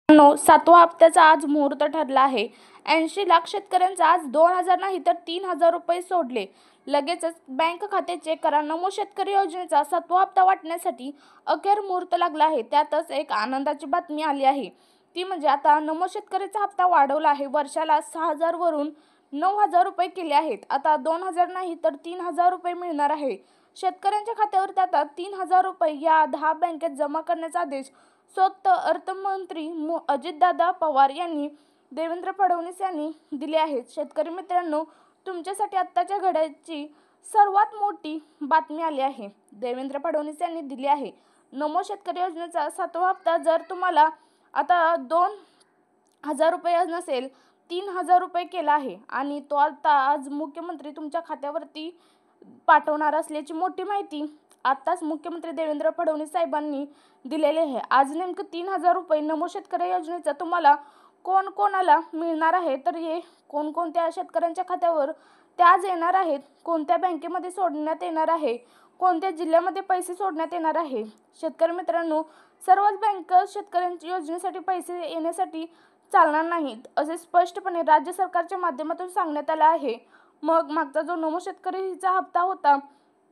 सातवा हप्त्याचा आज मुहूर्त ठरला आहे. 80 लाख शेतकऱ्यांचा आज 2,000 नाही तर 3,000 रुपये सोडले. लगेचच बँक खाते चेक करा. नमो शेतकरी योजनेचा 7वा हप्ता वाटण्यासाठी अखेर मुहूर्त लागला आहे. त्यातच एक आनंदाची बातमी आली आहे. ती म्हणजे आता नमो शेतकरीचा हप्ता वाढवला आहे. वर्षाला 6,000 वरून 9,000 रुपये केले आहेत. आता 2,000 नाही तर 3,000 रुपये मिळणार आहे. शेतकऱ्यांच्या खात्यावर आता 3,000 रुपये या 10 बँकेत जमा करण्याचा आदेश स्वतः अर्थमंत्री अजितदादा पवार यांनी देवेंद्र फडणवीस यांनी दिले आहेत. शेतकरी मित्रांनो, तुमच्यासाठी आत्ताच्या घड्याची सर्वात मोठी बातमी आली आहे. देवेंद्र फडणवीस यांनी दिली आहे. नमो शेतकरी योजनेचा 7वा हप्ता जर तुम्हाला आता 2,000 रुपये नसेल 3,000 रुपये केला आहे आणि तो आता आज मुख्यमंत्री तुमच्या खात्यावरती पाठवणार असल्याची मोठी माहिती आताच मुख्यमंत्री देवेंद्र फडणवीस साहेबांनी दिलेले आहे. आज नेमकं 3,000 रुपये नमो शेतकरी योजनेचा तुम्हाला कोणाला मिळणार आहे, तर हे कोणकोणत्या शेतकऱ्यांच्या खात्यावर ते आज येणार आहेत, कोणत्या बँकेमध्ये सोडण्यात येणार आहे, कोणत्या जिल्ह्यामध्ये पैसे सोडण्यात येणार आहे. शेतकरी मित्रांनो, सर्वच बँक शेतकऱ्यांच्या योजनेसाठी पैसे येण्यासाठी चालणार नाहीत असे स्पष्टपणे राज्य सरकारच्या माध्यमातून सांगण्यात आलं आहे. मग मागचा जो नमो शेतकरीचा हप्ता होता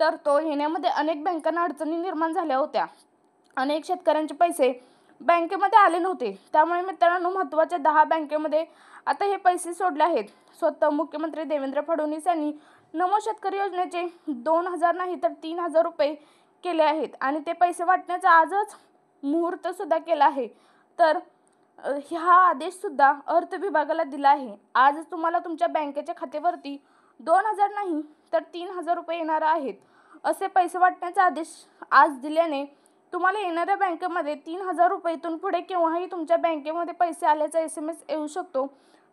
तर तो येण्यामध्ये अनेक बँकांना अडचणी निर्माण झाल्या होत्या. अनेक शेतकऱ्यांचे पैसे बँकेमध्ये आले नव्हते. त्यामुळे मित्रांनो, महत्त्वाच्या 10 बँकेमध्ये आता हे पैसे सोडले आहेत. स्वतः मुख्यमंत्री देवेंद्र फडणवीस यांनी नमो शेतकरी योजनेचे 2,000 नाही तर 3,000 रुपये केले आहेत आणि ते पैसे वाटण्याचा आजच मुहूर्त सुद्धा केला आहे. तर हा आदेश सुद्धा अर्थ विभागाला दिला आहे. आज तुम्हाला तुमच्या बँकेच्या खात्यावरती 2,000 नाही तर 3,000 रुपये येणार आहेत. असे पैसे वाटण्याचा आदेश आज दिल्याने तुम्हाला येणाऱ्या बँकेमध्ये 3,000 रुपयेतून पुढे केव्हाही तुमच्या बँकेमध्ये पैसे आल्याचा SMS येऊ शकतो.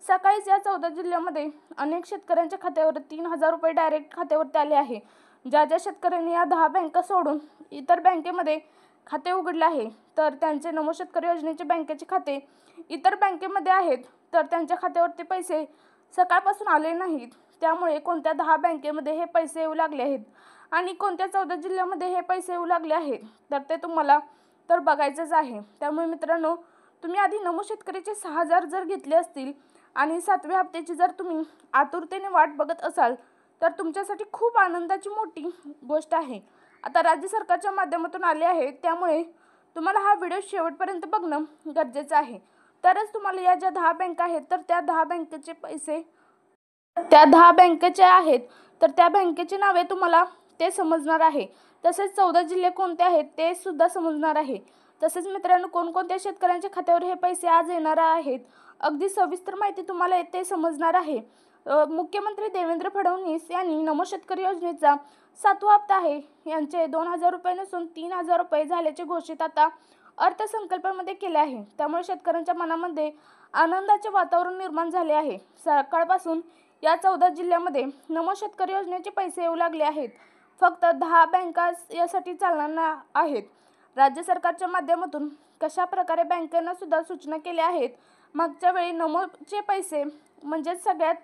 सकाळीच या 14 जिल्ह्यामध्ये अनेक शेतकऱ्यांच्या खात्यावर 3,000 रुपये डायरेक्ट खात्यावरती आले आहे. ज्या शेतकऱ्यांनी या 10 बँका सोडून इतर बँकेमध्ये खाते उघडले आहे तर त्यांचे नमो शेतकरी योजनेचे बँकेचे खाते इतर बँकेमध्ये आहेत, तर त्यांच्या खात्यावरती पैसे सकाळपासून आले नाहीत. त्यामुळे कोणत्या 10 बँकेमध्ये हे पैसे येऊ लागले आहेत आणि कोणत्या 14 जिल्ह्यामध्ये हे पैसे येऊ लागले आहेत तर ते तुम्हाला तर बघायचंच आहे. त्यामुळे मित्रांनो, तुम्ही आधी नमो शेतकरीचे 6,000 जर घेतले असतील आणि 7व्या हप्त्याची जर तुम्ही आतुरतेने वाट बघत असाल तर तुमच्यासाठी खूप आनंदाची मोठी गोष्ट आहे. आता राज्य सरकारच्या माध्यमातून आले आहे, त्यामुळे तुम्हाला हा व्हिडिओ शेवटपर्यंत बघणं गरजेचं आहे. तरच तुम्हाला या ज्या 10 बँका आहेत तर त्या 10 बँकेचे पैसे त्या 10 बँकेचे आहेत तर त्या बँकेची नावे तुम्हाला ते समजणार आहे. तसेच 14 जिल्हे कोणते आहेत ते सुद्धा समजणार आहे. तसेच मित्रांनो, कोणकोणत्या शेतकऱ्यांच्या खात्यावर हे पैसे आज येणार आहेत अगदी सविस्तर माहिती तुम्हाला येथे समजणार आहे. मुख्यमंत्री देवेंद्र फडणवीस यांनी नमो शेतकरी योजनेचा 7वा हप्ता आहे यांचे 2,000 रुपये नसून 3,000 रुपये झाल्याचे घोषित आता अर्थसंकल्पामध्ये केले आहे. त्यामुळे शेतकऱ्यांच्या मनामध्ये आनंदाचे वातावरण निर्माण झाले आहे. सकाळपासून या 14 जिल्ह्यामध्ये नमो शेतकरी योजनेचे पैसे येऊ लागले आहेत. फक्त 10 बँका यासाठी चालणार आहेत. राज्य सरकारच्या माध्यमातून कशा प्रकारे बँकांना सुद्धा सूचना केल्या आहेत. मागच्या वेळी नमोचे पैसे म्हणजे सगळ्यात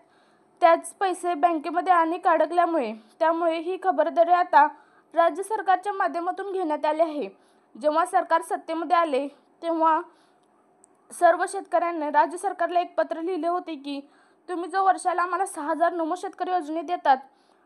त्याच पैसे बँकेमध्ये अनेक अडकल्यामुळे त्यामुळे ही खबरदारी आता राज्य सरकारच्या माध्यमातून घेण्यात आली आहे. जेव्हा सरकार सत्तेमध्ये आले तेव्हा सर्व शेतकऱ्यांनी राज्य सरकारला एक पत्र लिहिले होते की तुम्ही जो वर्षाला आम्हाला 6,000 नमो शेतकरी योजने देतात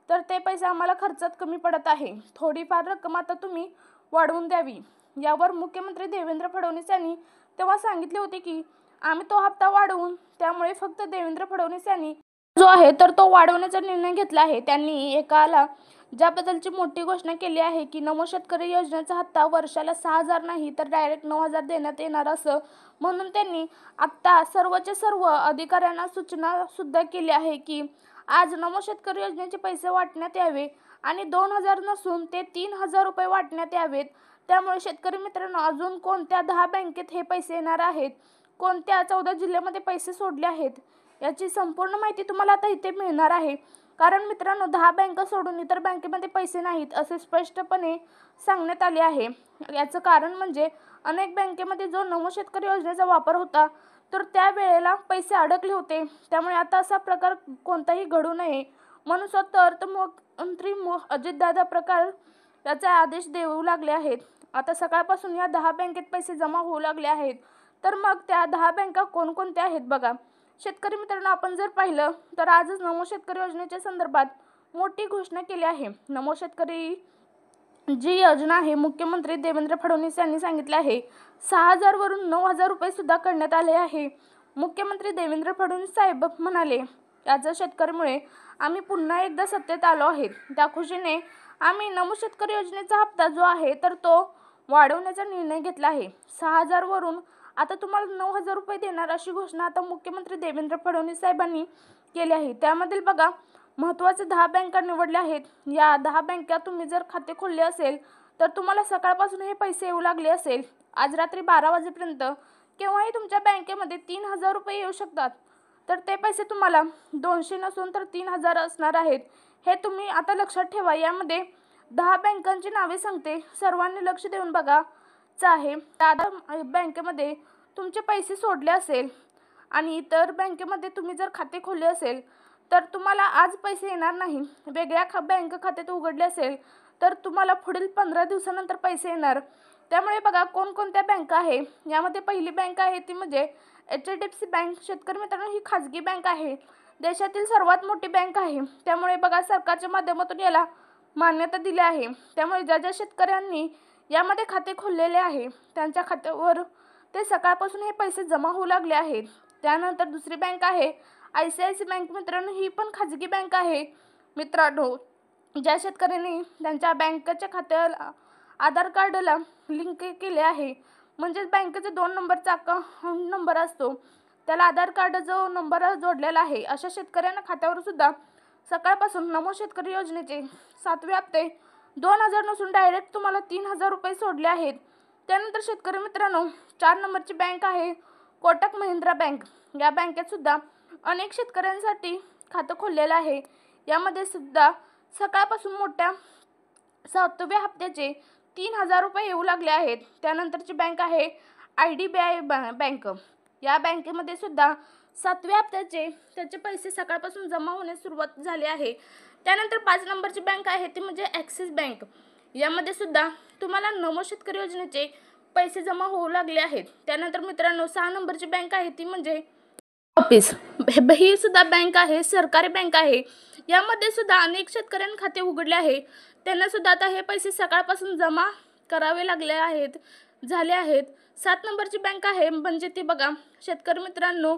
तर ते पैसे आम्हाला खर्चात कमी पडत आहे. थोडीफार रक्कम आता तुम्ही वाढवून द्यावी. यावर मुख्यमंत्री देवेंद्र फडणवीस यांनी तेव्हा सांगितले होते की आम्ही तो हप्ता वाढवून, त्यामुळे फक्त देवेंद्र फडणवीस यांनी जो आहे तर तो वाढवण्याचा निर्णय घेतला आहे. त्यांनी एकाला ज्याबद्दलची मोठी घोषणा केली आहे की नमो शेतकरी योजनेचा हप्ता वर्षाला 6,000 नाही तर डायरेक्ट 9,000 देण्यात येणार असं म्हणून त्यांनी आत्ता सर्वच्या सर्व अधिकाऱ्यांना सूचना सुद्धा केली आहे की आज नमो शेतकरी योजनेचे पैसे वाटण्यात यावे आणि 2,000 नसून ते 3,000 रुपये वाटण्यात यावेत. त्यामुळे शेतकरी मित्रांनो, अजून कोणत्या 10 बँकेत हे पैसे येणार आहेत, कोणत्या 14 जिल्ह्यामध्ये पैसे सोडले आहेत याची संपूर्ण माहिती तुम्हाला आता इथे मिळणार आहे. कारण मित्रांनो, 10 बँका सोडून इतर बँकेमध्ये पैसे नाहीत असे स्पष्टपणे सांगण्यात आले आहे. याचं कारण म्हणजे अनेक बँकेमध्ये जो नमो शेतकरी योजनेचा वापर होता तर त्या वेळेला पैसे अडकले होते. त्यामुळे आता असा प्रकार कोणताही घडू नये म्हणून स्वतः अर्थमंत्री अजितदादा प्रकार याचे आदेश देऊ लागले आहेत. आता सकाळपासून या 10 बँकेत पैसे जमा होऊ लागले आहेत. तर मग त्या 10 बँका कोणकोणत्या आहेत बघा. शेतकरी मित्रांनो, आपण जर पाहिलं तर आजच नमो शेतकरी योजनेच्या संदर्भात मोठी घोषणा केली आहे. नमो शेतकरी जी योजना आहे, मुख्यमंत्री देवेंद्र फडणवीस यांनी सांगितले आहे 6,000 वरून 9,000 रुपये सुद्धा करण्यात आले आहे. मुख्यमंत्री देवेंद्र फडणवीस साहेब म्हणाले, याच शेतकऱ्यामुळे आम्ही पुन्हा एकदा सत्तेत आलो आहे. त्या खुशीने आम्ही नमो शेतकरी योजनेचा हप्ता जो आहे तर तो वाढवण्याचा निर्णय घेतला आहे. 6,000 वरून आता तुम्हाला 9,000 रुपये देणार अशी घोषणा आता मुख्यमंत्री देवेंद्र फडणवीस साहेबांनी केली आहे. त्यामधील बघा महत्त्वाचे 10 बँका निवडल्या आहेत. या 10 बँका तुम्ही जर खाते खोलले असेल तर तुम्हाला सकाळपासून हे पैसे येऊ लागले असेल. आज रात्री 12 वाजेपर्यंत केव्हाही तुमच्या बँकेमध्ये 3,000 रुपये येऊ शकतात. तर ते पैसे तुम्हाला 200 नसून तर 3,000 असणार आहेत. हे तुम्ही आता लक्षात ठेवा. यामध्ये 10 बँकांची नावे सांगते, सर्वांनी लक्ष देऊन बघायचं आहे. त्या बँकेमध्ये तुमचे पैसे सोडले असेल आणि इतर बँकेमध्ये तुम्ही जर खाते खोलले असेल तर तुम्हाला आज पैसे येणार नाही. वेगळ्या बँक खात्यात उघडले असेल तर तुम्हाला पुढील 15 दिवसानंतर पैसे येणार. त्यामुळे बघा कोणकोणत्या बँका आहे. यामध्ये पहिली बँक आहे ती म्हणजे HDFC बँक. शेतकरी मित्रांनो, ही खाजगी बँक आहे, देशातील सर्वात मोठी बँक आहे. त्यामुळे बघा सरकारच्या माध्यमातून याला मान्यता दिली आहे. त्यामुळे ज्या ज्या शेतकऱ्यांनी यामध्ये खाते खोललेले आहे त्यांच्या खात्यावर ते सकाळपासून हे पैसे जमा होऊ लागले आहेत. त्यानंतर दुसरी बँक आहे ICICI बँक. मित्रांनो, ही पण खाजगी बँक आहे. मित्रांनो, ज्या शेतकऱ्यांनी त्यांच्या बँकेच्या खात्याला आधार कार्डला लिंक केले आहे, म्हणजेच बँकेचा 2 नंबरचा अकाउंट नंबर असतो त्याला आधार कार्ड जो नंबर जोडलेला आहे, अशा शेतकऱ्यांना खात्यावर सुद्धा सकाळपासून नमो शेतकरी योजनेचे 7वे हप्ते 2,000 नसून डायरेक्ट तुम्हाला 3,000 रुपये सोडले आहेत. त्यानंतर शेतकरी मित्रांनो, 4 नंबरची बँक आहे कोटक महिंद्रा बँक. या बँकेत सुद्धा अनेक शेतकऱ्यांसाठी खातं खोललेलं आहे. यामध्ये सुद्धा सकाळपासून मोठ्या 7व्या हप्त्याचे 3,000 रुपये येऊ लागले आहेत. त्यानंतरची बँक आहे IDBI बँक. या बँकेमध्ये सुद्धा 7व्या हप्त्याचे त्याचे पैसे सकाळपासून जमा होण्यास सुरुवात झाली आहे. त्यानंतर 5 नंबरची बँक आहे ती म्हणजे ॲक्सिस बँक. यामध्ये सुद्धा तुम्हाला नमो शेतकरी योजनेचे पैसे जमा होऊ लागले आहेत. त्यानंतर मित्रांनो 6 नंबरची बँक आहे ती म्हणजे ऑफिस. ही सुद्धा बँक आहे, सरकारी बँक आहे. यामध्ये सुद्धा अनेक शेतकऱ्यांनी खाते उघडले आहे. त्यांना सुद्धा आता हे पैसे सकाळपासून जमा करावे लागले आहेत झाले आहेत. 7 नंबरची बँक आहे म्हणजे ती बघा शेतकरी मित्रांनो,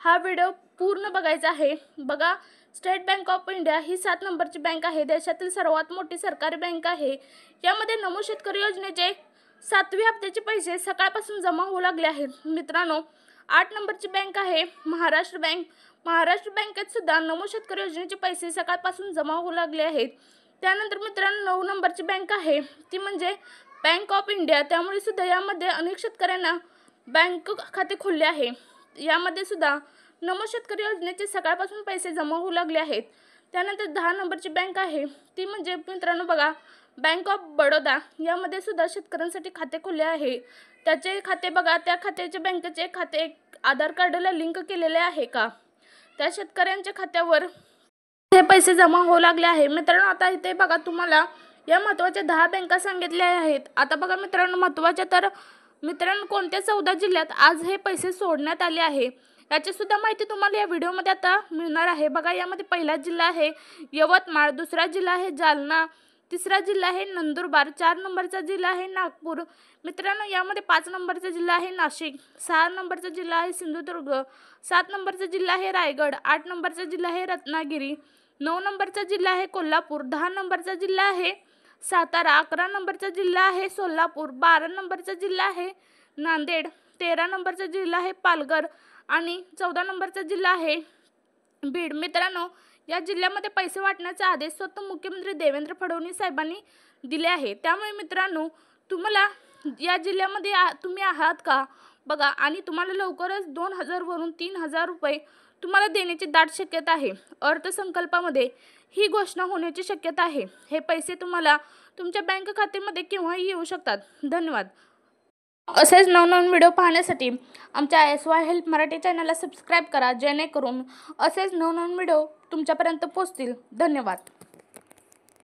हा व्हिडिओ पूर्ण बघायचा आहे. बघा, स्टेट बँक ऑफ इंडिया ही 7 नंबरची बँक आहे, देशातील सर्वात मोठी सरकारी बँक आहे. यामध्ये नमो शेतकरी योजनेचे 7व्या हप्त्याचे पैसे सकाळपासून जमा होऊ लागले आहेत. मित्रांनो, 8 नंबरची बँक आहे महाराष्ट्र बँक. महाराष्ट्र बँकेत सुद्धा नमो शेतकरी योजनेचे पैसे सकाळपासून जमा होऊ लागले आहेत. त्यानंतर मित्रांनो 9 नंबरची बँक आहे ती म्हणजे बँक ऑफ इंडिया. त्यामुळे सुद्धा यामध्ये अनेक शेतकऱ्यांना बँक खाते खोलले आहे. यामध्ये सुद्धा नमो शेतकरी योजनेचे सकाळपासून पैसे जमा होऊ लागले आहेत. त्यानंतर 10 नंबरची बँक आहे ती म्हणजे मित्रांनो बघा बँक ऑफ बडोदा. यामध्ये सुद्धा शेतकऱ्यांसाठी खाते खोलले आहे. त्याचे खाते बघा, त्या खात्याचे बँकेचे खाते आधार कार्डला लिंक केलेले आहे का, त्या शेतकऱ्यांच्या खात्यावर हे पैसे जमा होऊ लागले आहे. मित्रांनो, आता इथे बघा तुम्हाला या महत्त्वाच्या 10 बँका सांगितल्या आहेत. आता बघा मित्रांनो, महत्त्वाच्या तर मित्रांनो कोणत्या 14 जिल्ह्यात आज हे पैसे सोडण्यात आले आहे याची सुद्धा माहिती तुम्हाला या व्हिडिओमध्ये आता मिळणार आहे. बघा, यामध्ये पहिला जिल्हा आहे यवतमाळ, दुसरा जिल्हा आहे जालना, तिसरा जिल्हा आहे नंदुरबार, 4 नंबरचा जिल्हा आहे नागपूर. मित्रांनो, यामध्ये 5 नंबरचा जिल्हा आहे नाशिक, 6 नंबरचा जिल्हा आहे सिंधुदुर्ग, 7 नंबरचा जिल्हा आहे रायगड, 8 नंबरचा जिल्हा आहे रत्नागिरी, 9 नंबरचा जिल्हा आहे कोल्हापूर, 10 नंबरचा जिल्हा आहे सातारा, 11 नंबरचा जिल्हा आहे सोलापूर, 12 नंबरचा जिल्हा आहे नांदेड, 13 नंबरचा जिल्हा आहे पालघर आणि 14 नंबरचा जिल्हा आहे बीड. मित्रांनो, या जिल्ह्यामध्ये पैसे वाटण्याचा आदेश स्वतः मुख्यमंत्री देवेंद्र फडणवीस साहेबांनी दिले आहे. त्यामुळे मित्रांनो, तुम्हाला या जिल्ह्यामध्ये तुम्ही आहात का बघा, आणि तुम्हाला लवकरच 2,000 वरून 3,000 रुपये तुम्हाला देण्याची दाट शक्यता आहे. अर्थसंकल्पामध्ये ही घोषणा होण्याची शक्यता आहे. हे पैसे तुम्हाला तुमच्या बँक खात्यामध्ये केव्हाही येऊ शकतात. धन्यवाद. असेच नवनवीन व्हिडिओ पाहण्यासाठी आमच्या SY हेल्प मराठी चॅनलला सबस्क्राईब करा, जेणेकरून असेच नवनवीन व्हिडिओ तुमच्यापर्यंत पोहोचतील. धन्यवाद.